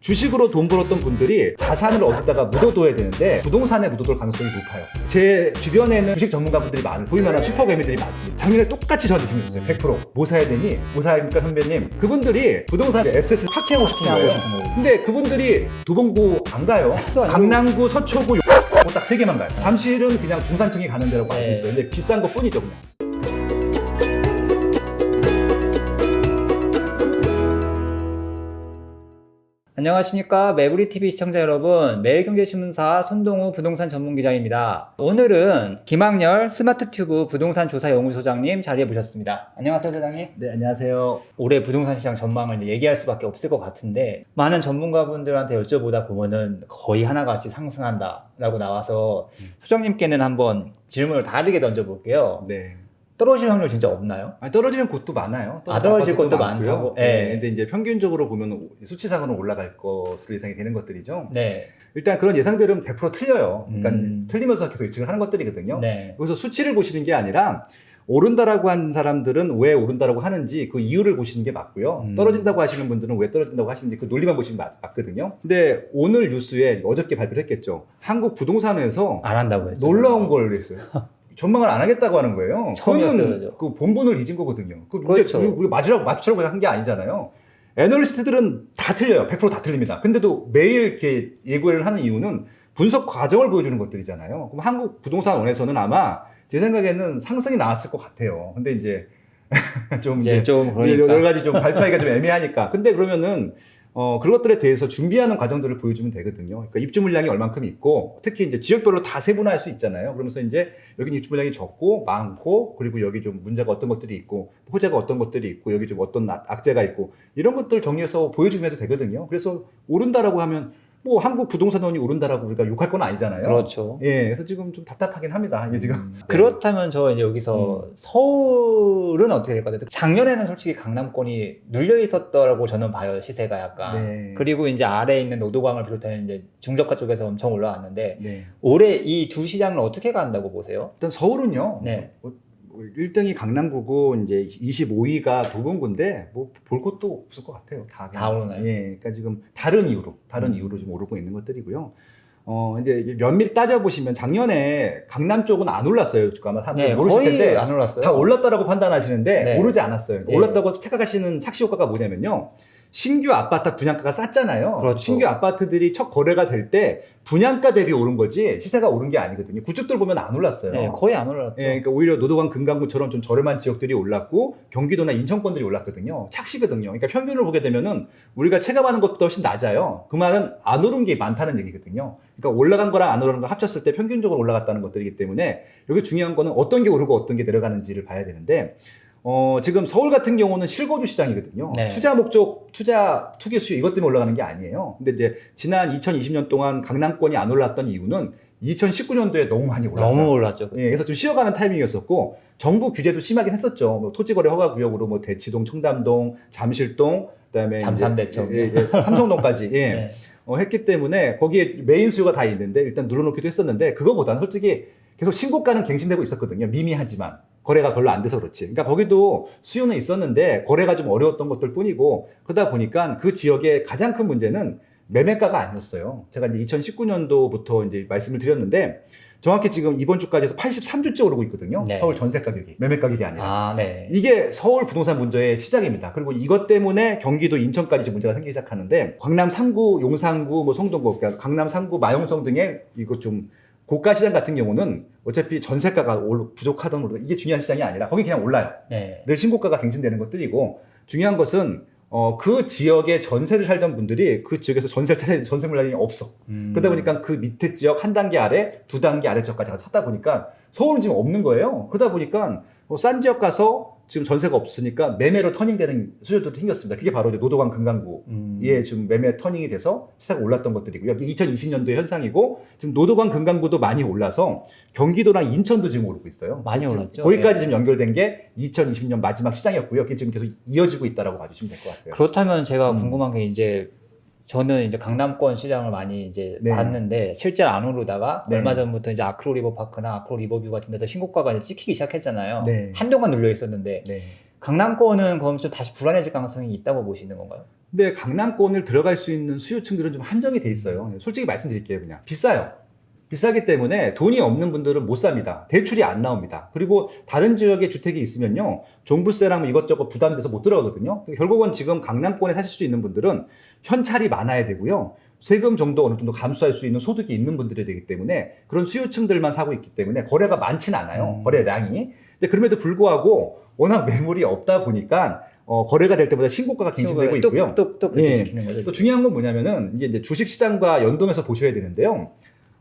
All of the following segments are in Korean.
주식으로 돈 벌었던 분들이 자산을 어디다가 묻어둬야 되는데 부동산에 묻어둘 가능성이 높아요. 제 주변에는 주식 전문가분들이 많은 소위 말하는 슈퍼개미들이 많습니다. 작년에 똑같이 저한테 질문 줬어요. 100%. 뭐 사야 되니? 뭐 사입니까 선배님? 그분들이 부동산에 SS 파킹하고 싶은 거예요. 근데 그분들이 도봉구 안 가요. 강남구, 서초구 딱 3개만 가요. 잠실은 그냥 중산층이 가는 데라고 알 수 있어요. 근데 비싼 것 뿐이죠 그냥. 안녕하십니까 매부리TV 시청자 여러분, 매일경제신문사 손동우 부동산 전문기자입니다. 오늘은 김학렬 스마트튜브 부동산조사연구소장님 자리에 모셨습니다. 안녕하세요 소장님. 네, 안녕하세요. 올해 부동산 시장 전망을 얘기할 수밖에 없을 것 같은데 많은 전문가분들한테 여쭤보다 보면은 거의 하나같이 상승한다 라고 나와서 소장님께는 한번 질문을 다르게 던져볼게요. 네. 떨어질 확률 진짜 없나요? 아니, 떨어지는 곳도 많아요. 떨어질 곳도 것도 많다고? 네. 근데 이제 평균적으로 보면 수치상으로는 올라갈 것으로 예상이 되는 것들이죠. 네. 일단 그런 예상들은 100% 틀려요. 그러니까 틀리면서 계속 예측을 하는 것들이거든요. 네. 그래서 수치를 보시는 게 아니라 오른다라고 한 사람들은 왜 오른다라고 하는지 그 이유를 보시는 게 맞고요. 떨어진다고 하시는 분들은 왜 떨어진다고 하시는지 그 논리만 보시면 맞거든요. 근데 오늘 뉴스에 어저께 발표를 했겠죠. 한국 부동산에서 안 한다고 했죠. 놀라운 걸 했어요. 전망을 안 하겠다고 하는 거예요. 처음이었어요. 그 본분을 잊은 거거든요. 그렇죠. 우리 맞추라고 한 게 아니잖아요. 애널리스트들은 다 틀려요. 100% 다 틀립니다. 근데도 매일 이렇게 예고를 하는 이유는 분석 과정을 보여주는 것들이잖아요. 그럼 한국 부동산원에서는 아마 제 생각에는 상승이 나왔을 것 같아요. 근데 이제 좀 그러니까. 여러 가지 좀 발표하기가 좀 애매하니까. 근데 그러면은 그것들에 대해서 준비하는 과정들을 보여주면 되거든요. 그러니까 입주 물량이 얼만큼 있고, 특히 이제 지역별로 다 세분화할 수 있잖아요. 그러면서 이제 여기는 입주 물량이 적고 많고, 그리고 여기 좀 문제가 어떤 것들이 있고, 호재가 어떤 것들이 있고, 여기 좀 어떤 악재가 있고, 이런 것들 정리해서 보여주면 해도 되거든요. 그래서 오른다라고 하면 뭐 한국 부동산원이 오른다라고 우리가 욕할 건 아니잖아요. 그렇죠. 예, 그래서 지금 좀 답답하긴 합니다. 이게 지금. 네. 그렇다면 저 이제 여기서 서울은 어떻게 될 것 같아요? 작년에는 솔직히 강남권이 눌려 있었더라고 저는 봐요, 시세가 약간. 네. 그리고 이제 아래에 있는 노도광을 비롯한 이제 중저가 쪽에서 엄청 올라왔는데 네. 올해 이 두 시장을 어떻게 간다고 보세요? 일단 서울은요. 네. 1등이 강남구고 이제 25위가 도봉구인데 뭐 볼 것도 없을 것 같아요. 다 오르나요? 예, 그러니까 지금 다른 이유로 좀 오르고 있는 것들이고요. 이제 면밀히 따져 보시면 작년에 강남 쪽은 안 올랐어요. 아마 사람들 모르실 거의 텐데 안 올랐어요. 다 올랐다라고 판단하시는데 네. 오르지 않았어요. 네. 올랐다고 착각하시는 착시 효과가 뭐냐면요. 신규 아파트 분양가가 쌌잖아요. 그렇죠. 신규 아파트들이 첫 거래가 될 때 분양가 대비 오른 거지 시세가 오른 게 아니거든요. 구축들 보면 안 올랐어요. 네, 거의 안 올랐죠. 예, 그러니까 오히려 노도강 금강구처럼 좀 저렴한 지역들이 올랐고 경기도나 인천권들이 올랐거든요. 착시거든요. 그러니까 평균을 보게 되면은 우리가 체감하는 것보다 훨씬 낮아요. 그 말은 안 오른 게 많다는 얘기거든요. 그러니까 올라간 거랑 안 오른 거 합쳤을 때 평균적으로 올라갔다는 것들이기 때문에 여기 중요한 거는 어떤 게 오르고 어떤 게 내려가는지를 봐야 되는데 지금 서울 같은 경우는 실거주 시장이거든요. 네. 투자 목적, 투기 수요 이것 때문에 올라가는 게 아니에요. 근데 이제 지난 2020년 동안 강남권이 안 올랐던 이유는 2019년도에 너무 많이 올랐어요. 너무 올랐죠. 예, 그래서 좀 쉬어가는 타이밍이었었고 정부 규제도 심하긴 했었죠. 뭐 토지거래 허가 구역으로 뭐 대치동, 청담동, 잠실동, 그다음에 잠삼대청, 삼성동까지 예. 네. 했기 때문에 거기에 메인 수요가 다 있는데 일단 눌러놓기도 했었는데 그거보다는 솔직히 계속 신고가는 갱신되고 있었거든요. 미미하지만 거래가 별로 안 돼서 그렇지. 그러니까 거기도 수요는 있었는데 거래가 좀 어려웠던 것들 뿐이고 그러다 보니까 그 지역의 가장 큰 문제는 매매가가 아니었어요. 제가 이제 2019년도부터 이제 말씀을 드렸는데 정확히 지금 이번 주까지 해서 83주째 오르고 있거든요. 네. 서울 전세 가격이. 매매 가격이 아니라. 아, 네. 이게 서울 부동산 문제의 시작입니다. 그리고 이것 때문에 경기도 인천까지 지금 문제가 생기기 시작하는데 강남 3구, 용산구, 뭐 성동구, 그러니까 강남 3구, 마용성 등의 이거 좀 고가 시장 같은 경우는 어차피 전세가가 부족하던 이게 중요한 시장이 아니라 거기 그냥 올라요. 네. 늘 신고가가 갱신되는 것들이고 중요한 것은 그 지역에 전세를 살던 분들이 그 지역에서 전세 물량이 없어. 그러다 보니까 그 밑에 지역 한 단계 아래, 두 단계 아래 지역까지 찾다 보니까 서울은 지금 없는 거예요. 그러다 보니까 싼 지역 가서 지금 전세가 없으니까 매매로 터닝되는 수요도 생겼습니다. 그게 바로 이제 노도강 금강구에 지금 매매 터닝이 돼서 시세가 올랐던 것들이고요. 이게 2020년도의 현상이고 지금 노도강 금강구도 많이 올라서 경기도랑 인천도 지금 오르고 있어요. 많이 올랐죠. 거기까지 네. 지금 연결된 게 2020년 마지막 시장이었고요. 그게 지금 계속 이어지고 있다라고 봐주시면 될 것 같아요. 그렇다면 제가 궁금한 게 이제 저는 이제 강남권 시장을 많이 이제 네. 봤는데 실제로 안 오르다가 네. 얼마 전부터 이제 아크로 리버파크나 아크로 리버뷰 같은 데서 신고가가 이제 찍히기 시작했잖아요. 네. 한동안 눌려 있었는데 네. 강남권은 그럼 좀 다시 불안해질 가능성이 있다고 보시는 건가요? 근데 강남권을 들어갈 수 있는 수요층들은 좀 한정이 돼 있어요. 솔직히 말씀드릴게요. 그냥 비싸요. 비싸기 때문에 돈이 없는 분들은 못 삽니다. 대출이 안 나옵니다. 그리고 다른 지역에 주택이 있으면요, 종부세랑 이것저것 부담돼서 못 들어가거든요. 결국은 지금 강남권에 사실 수 있는 분들은 현찰이 많아야 되고요, 세금 정도 어느 정도 감수할 수 있는 소득이 있는 분들이 되기 때문에 그런 수요층들만 사고 있기 때문에 거래가 많지는 않아요. 거래량이. 근데 그럼에도 불구하고 워낙 매물이 없다 보니까 거래가 될 때마다 신고가가 갱신되고 있고요. 뚝뚝뚝 예. 지키는 거죠. 또 중요한 건 뭐냐면은 이제 주식시장과 연동해서 보셔야 되는데요.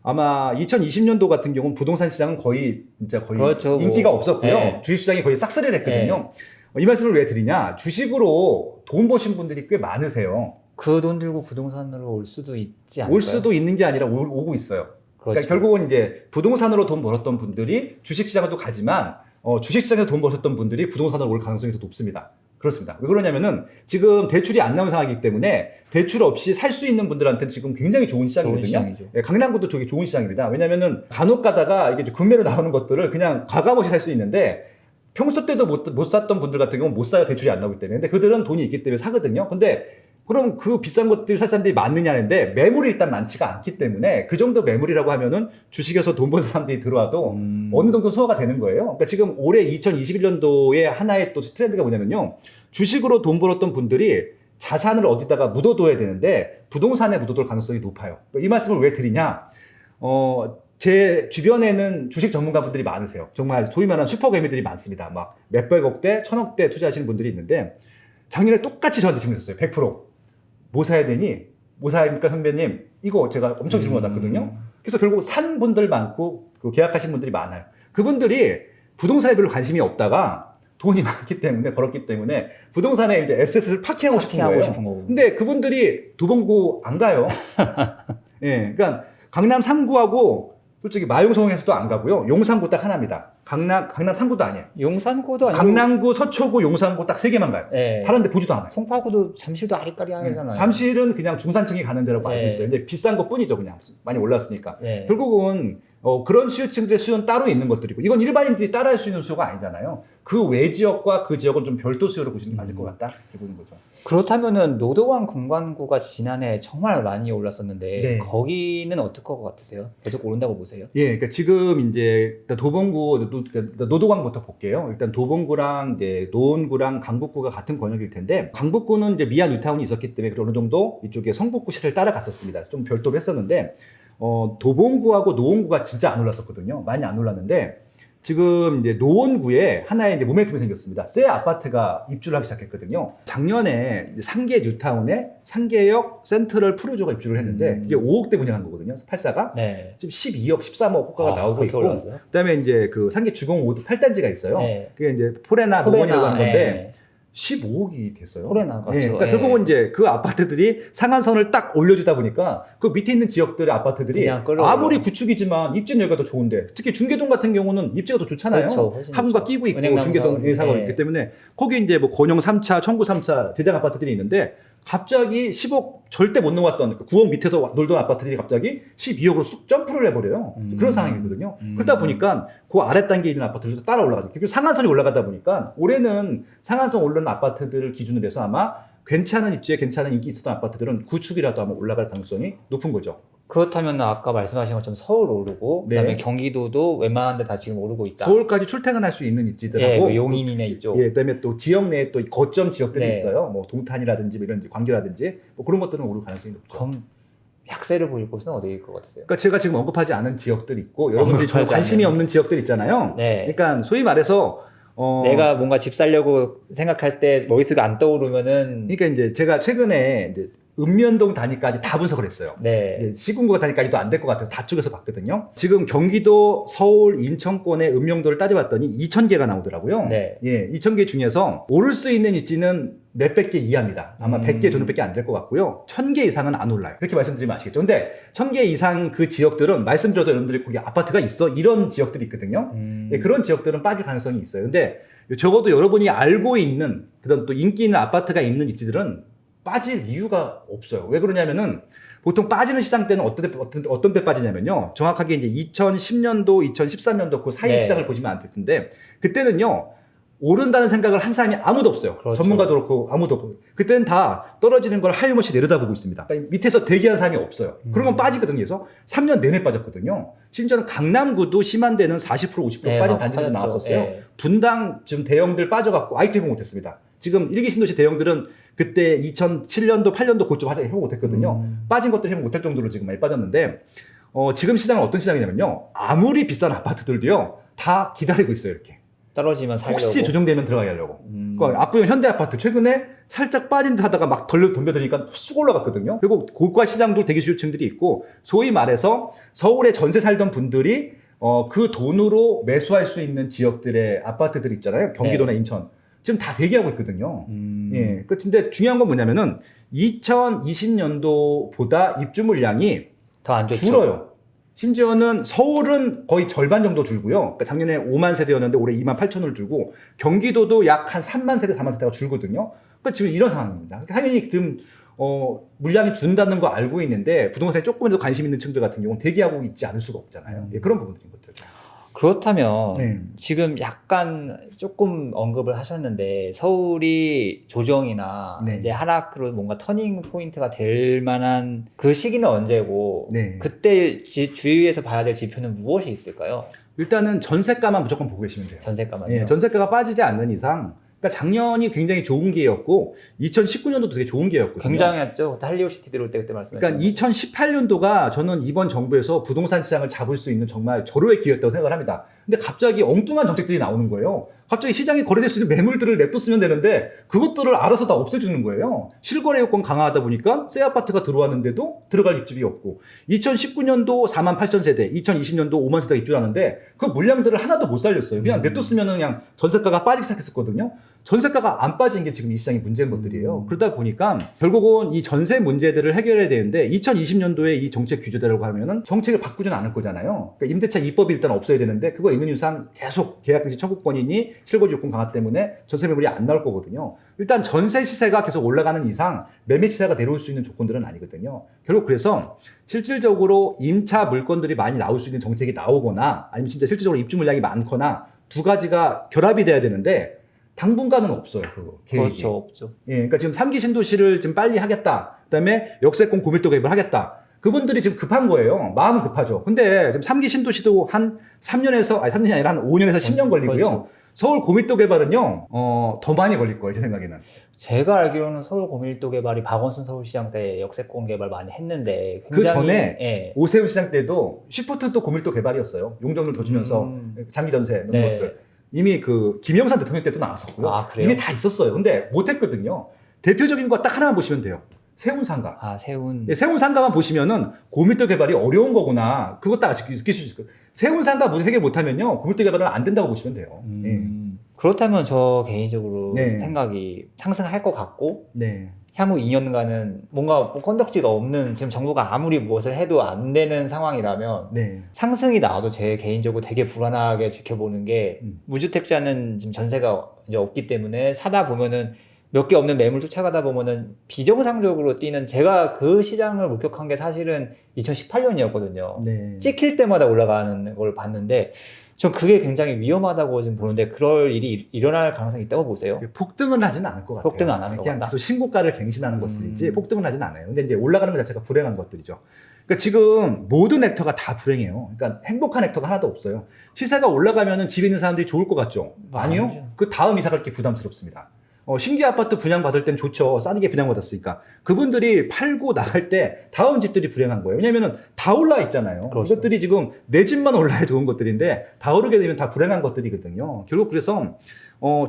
아마 2020년도 같은 경우는 부동산 시장은 거의 그렇죠. 인기가 없었고요. 네. 주식시장이 거의 싹쓸이를 했거든요. 이 말씀을 왜 드리냐? 주식으로 돈 버신 분들이 꽤 많으세요. 그 돈 들고 부동산으로 올 수도 있지 않을까요? 올 수도 있는 게 아니라 오고 있어요. 그러니까 그렇죠. 결국은 이제 부동산으로 돈 벌었던 분들이 주식시장으로 가지만 주식시장에서 돈 버셨던 분들이 부동산으로 올 가능성이 더 높습니다. 그렇습니다. 왜 그러냐면은 지금 대출이 안 나온 상황이기 때문에 대출 없이 살 수 있는 분들한테는 지금 굉장히 좋은 시장이거든요. 좋은 시장이죠. 예, 강남구도 저기 좋은 시장입니다. 왜냐면은 간혹 가다가 이게 금매로 나오는 것들을 그냥 과감하게 살 수 있는데 평소 때도 못 샀던 분들 같은 경우는 못 사요. 대출이 안 나오기 때문에. 근데 그들은 돈이 있기 때문에 사거든요. 근데 그럼 그 비싼 것들 살 사람들이 많느냐는데 매물이 일단 많지가 않기 때문에 그 정도 매물이라고 하면은 주식에서 돈 번 사람들이 들어와도 어느 정도 소화가 되는 거예요. 그러니까 지금 올해 2021년도에 하나의 또 트렌드가 뭐냐면요, 주식으로 돈 벌었던 분들이 자산을 어디다가 묻어둬야 되는데 부동산에 묻어둘 가능성이 높아요. 이 말씀을 왜 드리냐? 제 주변에는 주식 전문가분들이 많으세요. 정말 소위 말하는 슈퍼개미들이 많습니다. 막 몇백억대, 천억대 투자하시는 분들이 있는데 작년에 똑같이 저한테 질문했어요. 100%. 뭐 사야 되니? 뭐 사입니까 선배님? 이거 제가 엄청 질문 받았거든요. 그래서 결국 산 분들 많고 계약하신 분들이 많아요. 그분들이 부동산에 별로 관심이 없다가 돈이 많기 때문에, 벌었기 때문에 부동산에 이제 에셋을 파킹하고 싶은 거예요. 거고. 근데 그분들이 도봉구 안 가요. 예, 그러니까 강남 3구하고 솔직히 마용성에서도 안 가고요. 용산구 딱 하나입니다. 강남 3구도 아니에요. 용산구도 아니고 강남구, 서초구, 용산구 딱 3개만 가요. 예. 다른 데 보지도 않아요. 송파구도 잠실도 아리까리 하잖아요. 잠실은 그냥 중산층이 가는 데라고 알고 예. 있어요. 근데 비싼 것 뿐이죠. 그냥 많이 올랐으니까. 예. 결국은 그런 수요층들의 수요는 따로 있는 것들이고, 이건 일반인들이 따라할 수 있는 수요가 아니잖아요. 그 외 지역과 그 지역은 좀 별도 수요로 보시는 게 맞을 것 같다, 이렇게 보는 거죠. 그렇다면은 노도강 공관구가 지난해 정말 많이 올랐었는데 네. 거기는 어떨 것 같으세요? 계속 오른다고 보세요? 예, 그러니까 지금 이제 일단 도봉구, 노도강부터 볼게요. 일단 도봉구랑 이제 노원구랑 강북구가 같은 권역일 텐데, 강북구는 이제 미아 뉴타운이 있었기 때문에 어느 정도 이쪽에 성북구 시세를 따라갔었습니다. 좀 별도로 했었는데, 도봉구하고 노원구가 진짜 안 올랐었거든요. 많이 안 올랐는데, 지금 이제 노원구에 하나의 이제 모멘텀이 생겼습니다. 새 아파트가 입주를 하기 시작했거든요. 작년에 이제 상계 뉴타운에 상계역 센트럴 푸르조가 입주를 했는데, 그게 5억대 분양한 거거든요. 84가. 네. 지금 12억, 13억 호가가 나오고 그렇게 있고, 올랐어요? 그다음에 이제 그 상계 주공 8단지가 있어요. 네. 그게 이제 포레나 노원이라고 하는 건데, 예. 15억이 됐어요. 포레나, 그렇죠. 그러니까 예. 결국은 이제 그 아파트들이 상한선을 딱 올려주다 보니까 그 밑에 있는 지역들의 아파트들이 그냥 끌어올라. 아무리 구축이지만 입지 여기가 더 좋은데, 특히 중계동 같은 경우는 입지가 더 좋잖아요. 그렇죠. 훨씬 항구가 좋죠. 끼고 있고 은행나무 중계동 사거리. 예사가 예. 있기 때문에 거기 이제 뭐 권영 3차, 청구 3차 대장 아파트들이 있는데, 갑자기 10억 절대 못 넘어왔던 9억 밑에서 놀던 아파트들이 갑자기 12억으로 쑥 점프를 해버려요. 그런 상황이거든요. 그러다 보니까 그 아래 단계에 있는 아파트들도 따라 올라가죠. 결국 상한선이 올라가다 보니까 올해는 상한선 오르는 아파트들을 기준으로 해서 아마 괜찮은 입지에 괜찮은 인기 있었던 아파트들은 구축이라도 아마 올라갈 가능성이 높은 거죠. 그렇다면 아까 말씀하신 것처럼 서울 오르고 네. 그다음에 경기도도 웬만한 데 다 지금 오르고 있다. 서울까지 출퇴근할 수 있는 입지들하고, 예, 뭐 용인이네 이쪽. 예, 그다음에 또 지역 내에 또 거점 지역들이 네. 있어요. 뭐 동탄이라든지 뭐 이런 광교라든지 뭐 그런 것들은 오를 가능성이 높죠. 그럼 약세를 보일 곳은 어디일 것 같으세요? 그러니까 제가 지금 언급하지 않은 지역들 있고, 여러분들이 전혀 언급하지 관심이 않은. 없는 지역들 있잖아요. 네. 그러니까 소위 말해서 내가 뭔가 집 살려고 생각할 때 머릿속에 안 떠오르면은 그러니까 이제 제가 최근에 이제 읍면동 단위까지 다 분석을 했어요. 네. 예, 시군구가 단위까지도 안 될 것 같아서 다 쪼개서 봤거든요. 지금 경기도, 서울, 인천권의 읍명도를 따져봤더니 2,000개가 나오더라고요. 네. 예, 2,000개 중에서 오를 수 있는 입지는 몇백 개 이하입니다. 아마 100개, 200개 안 될 것 같고요. 1,000개 이상은 안 올라요. 그렇게 말씀드리면 아시겠죠. 근데 1,000개 이상 그 지역들은 말씀드려도 여러분들이 거기 아파트가 있어? 이런 지역들이 있거든요. 예, 그런 지역들은 빠질 가능성이 있어요. 근데 적어도 여러분이 알고 있는 그런 또 인기 있는 아파트가 있는 입지들은 빠질 이유가 없어요. 왜 그러냐면은 보통 빠지는 시장 때는 어떤 때 빠지냐면요. 정확하게 이제 2010년도, 2013년도 그 사이 네. 시장을 보시면 안 될 텐데, 그때는요, 오른다는 생각을 한 사람이 아무도 없어요. 그렇죠. 전문가도 그렇고 아무도 없고. 그때는 다 떨어지는 걸 하염없이 내려다보고 있습니다. 그러니까 밑에서 대기하는 사람이 없어요. 그러면 빠지거든요. 그래서 3년 내내 빠졌거든요. 심지어는 강남구도 심한 데는 40% 50% 네, 빠진 막 단지도 빠졌죠. 나왔었어요. 네. 분당 지금 대형들 빠져갖고 아직도 회복 못했습니다. 지금 일기 신도시 대형들은 그때 2007년도 8년도 고점 하자 회복 못했거든요. 빠진 것들 회복 못할 정도로 지금 많이 빠졌는데 지금 시장은 어떤 시장이냐면요. 아무리 비싼 아파트들도요. 다 기다리고 있어요. 이렇게. 떨어지면 살려고. 혹시 조정되면 들어가게 하려고. 그러니까 압구정 현대아파트 최근에 살짝 빠진 듯 하다가 막 덤벼드니까 쑥 올라갔거든요. 그리고 고가 시장도 대기 수요층들이 있고 소위 말해서 서울에 전세 살던 분들이 그 돈으로 매수할 수 있는 지역들의 아파트들 있잖아요. 경기도나 네. 인천. 지금 다 대기하고 있거든요. 예. 근데 중요한 건 뭐냐면은 2020년도보다 입주 물량이 더 안 좋죠. 줄어요. 심지어는 서울은 거의 절반 정도 줄고요. 그러니까 작년에 5만 세대였는데 올해 2만 8천을 줄고 경기도도 약 한 3만 세대, 4만 세대가 줄거든요. 그러니까 지금 이런 상황입니다. 당연히 지금 물량이 준다는 거 알고 있는데 부동산에 조금이라도 관심 있는 층들 같은 경우는 대기하고 있지 않을 수가 없잖아요. 예, 그런 부분들인 것들. 그렇다면 네. 지금 약간 조금 언급을 하셨는데 서울이 조정이나 네. 이제 하락으로 뭔가 터닝 포인트가 될 만한 그 시기는 언제고 네. 그때 주의해서 봐야 될 지표는 무엇이 있을까요? 일단은 전세가만 무조건 보고 계시면 돼요. 전세가만요. 예, 전세가가 빠지지 않는 이상, 그러니까 작년이 굉장히 좋은 기회였고 2019년도도 되게 좋은 기회였거든요. 굉장했죠. 그때 할리우드시티 들어올 때 그때 말씀하셨죠. 그러니까 2018년도가 저는 이번 정부에서 부동산 시장을 잡을 수 있는 정말 절호의 기회였다고 생각을 합니다. 근데 갑자기 엉뚱한 정책들이 나오는 거예요. 갑자기 시장에 거래될 수 있는 매물들을 냅뒀으면 되는데 그것들을 알아서 다 없애주는 거예요. 실거래 요건 강화하다 보니까 새 아파트가 들어왔는데도 들어갈 입주비 없고 2019년도 4만 8천 세대, 2020년도 5만 세대가 입주하는데 그 물량들을 하나도 못 살렸어요. 그냥 냅뒀으면 그냥 전세가가 빠지기 시작했었거든요. 전세가가 안 빠진 게 지금 이 시장의 문제인 것들이에요. 그러다 보니까 결국은 이 전세 문제들을 해결해야 되는데 2020년도에 이 정책 규제대로 가면은 정책을 바꾸지는 않을 거잖아요. 그러니까 임대차 입법이 일단 없어야 되는데 그거 있는 이상 계속 계약금지 청구권이니 실거주 요건 강화 때문에 전세 매물이 안 나올 거거든요. 일단 전세 시세가 계속 올라가는 이상 매매 시세가 내려올 수 있는 조건들은 아니거든요. 결국 그래서 실질적으로 임차 물건들이 많이 나올 수 있는 정책이 나오거나 아니면 진짜 실질적으로 입주 물량이 많거나 두 가지가 결합이 돼야 되는데 당분간은 없어요. 그 계획이. 그렇죠. 없죠. 예, 그러니까 지금 3기 신도시를 좀 빨리 하겠다. 그다음에 역세권 고밀도 개발 하겠다. 그분들이 지금 급한 거예요. 마음은 급하죠. 근데 지금 3기 신도시도 한 3년에서 아니 3년이 아니라 한 5년에서 10년 걸리고요. 그렇죠. 서울 고밀도 개발은요. 더 많이 걸릴 거예요. 제 생각에는. 제가 알기로는 서울 고밀도 개발이 박원순 서울시장 때 역세권 개발 많이 했는데 그 굉장히, 전에 예. 오세훈 시장 때도 시프트도 고밀도 개발이었어요. 용적률 더 주면서 장기 전세 이런 네. 것들. 이미 그 김영삼 대통령 때도 나왔었고요. 아, 그래요? 이미 다 있었어요. 근데 못했거든요. 대표적인 거 딱 하나만 보시면 돼요. 세운상가. 아, 세운. 예, 세운상가만 보시면은 고밀도 개발이 어려운 거구나. 그것 딱 느낄 수 있을 거예요. 세운상가 해결 못하면요 고밀도 개발은 안 된다고 보시면 돼요. 그렇다면 저 개인적으로 네. 생각이 상승할 것 같고 네. 향후 2년간은 뭔가 건덕지가 없는 지금 정부가 아무리 무엇을 해도 안 되는 상황이라면 네. 상승이 나와도 제 개인적으로 되게 불안하게 지켜보는 게 무주택자는 지금 전세가 이제 없기 때문에 사다 보면은 몇 개 없는 매물 쫓아가다 보면은 비정상적으로 뛰는 제가 그 시장을 목격한 게 사실은 2018년이었거든요. 네. 찍힐 때마다 올라가는 걸 봤는데 전 그게 굉장히 위험하다고 지금 보는데 그럴 일이 일어날 가능성이 있다고 보세요? 폭등은 하진 않을 것 같아요. 폭등은 안 할 것 그냥 같다. 계속 신고가를 갱신하는 것들이지 폭등은 하진 않아요. 근데 이제 올라가는 것 자체가 불행한 것들이죠. 그러니까 지금 모든 액터가 다 불행해요. 그러니까 행복한 액터가 하나도 없어요. 시세가 올라가면은 집에 있는 사람들이 좋을 것 같죠? 아니요. 아니죠. 그 다음 이사 갈 게 부담스럽습니다. 신규 아파트 분양받을 땐 좋죠. 싸게 분양받았으니까. 그분들이 팔고 나갈 때 다음 집들이 불행한 거예요. 왜냐면은 다 올라 있잖아요. 그렇죠. 이것들이 지금 내 집만 올라야 좋은 것들인데 다 오르게 되면 다 불행한 것들이거든요. 결국 그래서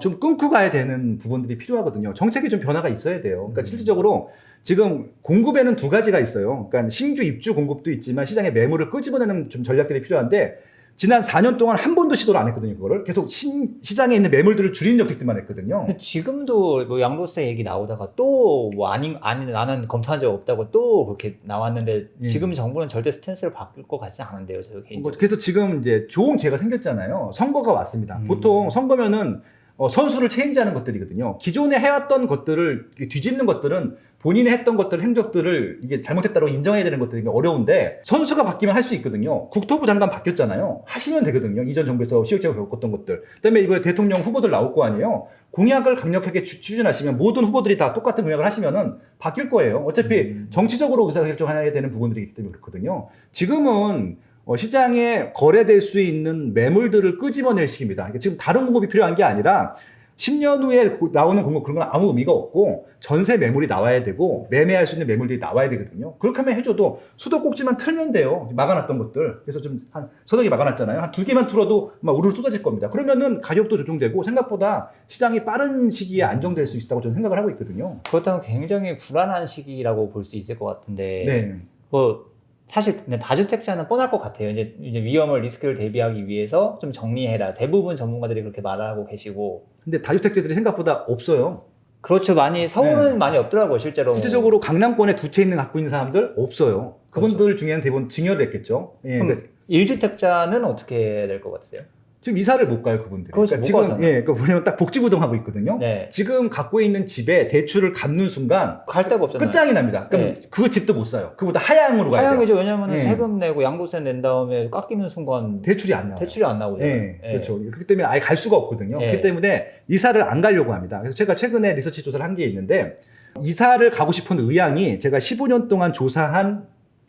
좀 끊고 가야 되는 부분들이 필요하거든요. 정책에 좀 변화가 있어야 돼요. 그러니까 실질적으로 지금 공급에는 두 가지가 있어요. 그러니까 신규 입주 공급도 있지만 시장의 매물을 끄집어내는 좀 전략들이 필요한데 지난 4년 동안 한 번도 시도를 안 했거든요. 그거를 계속 시장에 있는 매물들을 줄이는 정책들만 했거든요. 근데 지금도 뭐 양도세 얘기 나오다가 또 뭐 아니 나는 검토한 적 없다고 또 그렇게 나왔는데 지금 정부는 절대 스탠스를 바꿀 것 같지 않은데요, 저 개인적으로. 그래서 지금 이제 좋은 기회가 생겼잖아요. 선거가 왔습니다. 보통 선거면은 선수를 체인지하는 것들이거든요. 기존에 해왔던 것들을 뒤집는 것들은 본인이 했던 것들, 행적들을 이게 잘못했다고 인정해야 되는 것들이 어려운데 선수가 바뀌면 할 수 있거든요. 국토부 장관 바뀌었잖아요. 하시면 되거든요. 이전 정부에서 시효제가 겪었던 것들. 그다음에 이번에 대통령 후보들 나올 거 아니에요. 공약을 강력하게 추진하시면 모든 후보들이 다 똑같은 공약을 하시면은 바뀔 거예요. 어차피 정치적으로 의사결정해야 되는 부분들이기 때문에 그렇거든요. 지금은 시장에 거래될 수 있는 매물들을 끄집어낼 시기입니다. 그러니까 지금 다른 공급이 필요한 게 아니라 10년 후에 나오는 공급 그런 건 아무 의미가 없고 전세 매물이 나와야 되고 매매할 수 있는 매물들이 나와야 되거든요. 그렇게 하면 해줘도 수도꼭지만 틀면 돼요. 막아놨던 것들. 그래서 좀 한 서너 개 막아놨잖아요. 한 2개만 틀어도 막 우르르 쏟아질 겁니다. 그러면은 가격도 조정되고 생각보다 시장이 빠른 시기에 안정될 수 있다고 저는 생각을 하고 있거든요. 그렇다면 굉장히 불안한 시기라고 볼 수 있을 것 같은데 네. 뭐 사실 근데 다주택자는 뻔할 것 같아요. 이제 위험을 리스크를 대비하기 위해서 좀 정리해라. 대부분 전문가들이 그렇게 말하고 계시고. 근데 다주택자들이 생각보다 없어요. 그렇죠. 많이 서울은 네. 많이 없더라고요, 실제로. 실질적으로 강남권에 2채 갖고 있는 사람들 없어요. 그분들 중에는 대부분 증여를 했겠죠. 예. 그럼 1주택자는 어떻게 될 것 같으세요? 지금 이사를 못 가요, 그분들이. 그렇죠, 그러니까 못 지금 가잖아요. 예, 왜냐면 딱 복지부동하고 있거든요. 네. 지금 갖고 있는 집에 대출을 갚는 순간 갈 데가 없잖아요. 끝장이 납니다. 그럼 네. 그 집도 못 사요. 그보다 하향으로 가야 돼요. 하향이죠. 왜냐면 네. 세금 내고 양도세 낸 다음에 깎이는 순간 대출이 안 나와요. 대출이 안 나오잖아요. 예, 예. 그렇죠. 그렇기 때문에 아예 갈 수가 없거든요. 예. 그렇기 때문에 이사를 안 가려고 합니다. 그래서 제가 최근에 리서치 조사를 한 게 있는데 이사를 가고 싶은 의향이 제가 15년 동안 조사한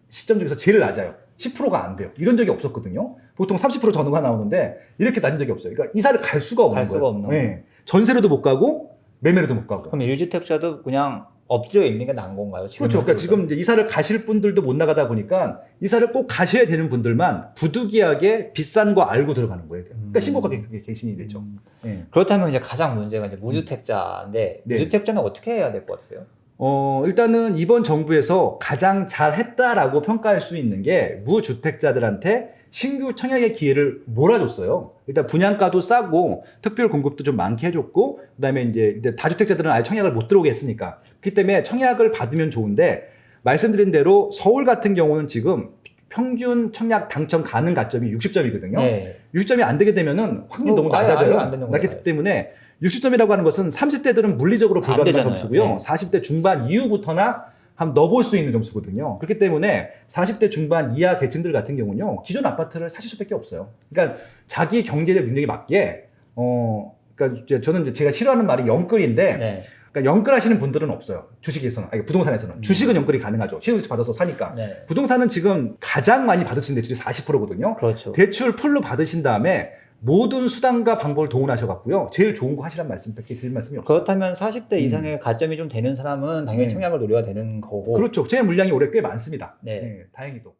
시점 중에서 제일 낮아요. 10%가 안 돼요. 이런 적이 없었거든요. 보통 30% 전후가 나오는데 이렇게 낮은 적이 없어요. 그러니까 이사를 갈 수가 없는 갈 거예요. 수가 없는 예. 전세로도 못 가고 매매로도 못 가고. 그럼 1주택자도 그냥 엎드려 있는 게 나은 건가요? 그렇죠. 그러니까 지금 이제 이사를 가실 분들도 못 나가다 보니까 이사를 꼭 가셔야 되는 분들만 부득이하게 비싼 거 알고 들어가는 거예요. 그러니까 신고가게 갱신이 되죠. 예. 그렇다면 이제 가장 문제가 이제 무주택자인데 네. 무주택자는 어떻게 해야 될 것 같으세요? 일단은 이번 정부에서 가장 잘했다라고 평가할 수 있는 게 무주택자들한테 신규 청약의 기회를 몰아줬어요. 일단 분양가도 싸고 특별 공급도 좀 많게 해줬고 그다음에 이제 다주택자들은 아예 청약을 못 들어오게 했으니까 그렇기 때문에 청약을 받으면 좋은데 말씀드린 대로 서울 같은 경우는 지금 평균 청약 당첨 가능 가점이 60점이거든요. 네. 60점이 안 되게 되면은 확률이 너무 아예 낮아져요. 안 되는 거예요. 낮기 때문에 60점이라고 하는 것은 30대들은 물리적으로 불가능한 되잖아요. 점수고요. 네. 40대 중반 이후부터나 한번 넣어볼 수 있는 점수거든요. 그렇기 때문에 40대 중반 이하 계층들 같은 경우는요. 기존 아파트를 사실 수밖에 없어요. 그러니까 자기 경제력 능력에 맞게 그러니까 이제 저는 이제 제가 싫어하는 말이 영끌인데 네. 그러니까 영끌하시는 분들은 없어요. 주식에서는 아니 부동산에서는 주식은 영끌이 가능하죠. 신용대출 받아서 사니까. 네. 부동산은 지금 가장 많이 받으신 대출이 40%거든요. 그렇죠. 대출 풀로 받으신 다음에 모든 수단과 방법을 동원하셔갖고요. 제일 좋은 거 하시란 말씀밖에 드릴 말씀이 없어요. 그렇다면 40대 이상의 가점이 좀 되는 사람은 당연히 네. 청약을 노려야 되는 거고. 그렇죠. 제 물량이 올해 꽤 많습니다. 네. 네, 다행히도.